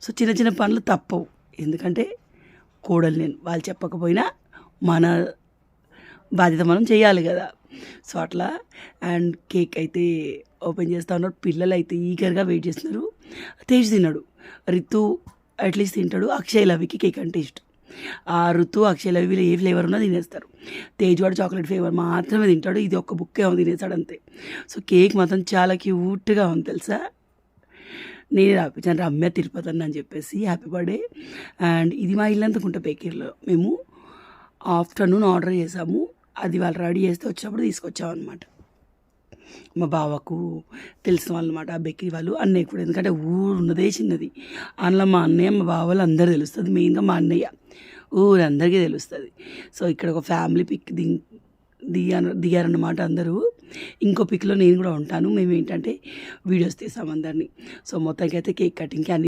So చిన్న చిన్న పనులు తప్పవు, ఎందుకంటే కోడలు నేను, వాళ్ళు చెప్పకపోయినా మన బాధ్యత మనం చేయాలి కదా. సో అట్లా. అండ్ కేక్ అయితే ఓపెన్ చేస్తూ ఉన్నారు, పిల్లలు అయితే ఈగర్గా వెయిట్ చేస్తున్నారు. తేజ్ తిన్నాడు, రితు అట్లీస్ట్ తింటాడు, అక్షయ్ లవికి కేక్ అంటే ఇష్టం. ఆ ఋతు అక్షయ్ లవి వీళ్ళు ఏ ఫ్లేవర్ ఉన్నా తినేస్తారు. తేజ్ వాడు చాక్లెట్ ఫ్లేవర్ మాత్రమే తింటాడు, ఇది ఒక్క బుక్కే తినేస్తాడు అంతే. సో కేక్ మాత్రం చాలా క్యూట్గా ఉంది తెలుసా. నేనే రాపించాను రమ్య తిరుపతి అని చెప్పేసి హ్యాపీ బర్త్డే. అండ్ ఇది మా ఇల్లు అంతకుంటా బేకరీలో మేము ఆఫ్టర్నూన్ ఆర్డర్ చేసాము, అది వాళ్ళు రెడీ చేస్తే వచ్చినప్పుడు తీసుకొచ్చాం అనమాట. మా బావకు తెలిసిన వాళ్ళు అనమాట ఆ బేకరీ వాళ్ళు, అన్నయ్య కూడా, ఎందుకంటే ఊరు ఉన్నదే చిన్నది, అందులో మా అన్నయ్య మా బావ వాళ్ళు అందరూ తెలుస్తుంది, మెయిన్గా మా అన్నయ్య ఊరందరికీ తెలుస్తుంది. సో ఇక్కడ ఒక ఫ్యామిలీ పిక్ దిగారన్నమాట అందరూ. ఇంకో పిక్లో నేను కూడా ఉంటాను, మేము ఏంటంటే వీడియోస్ తీసాం అందరినీ. సో మొత్తానికి అయితే కేక్ కటింగ్కి అన్ని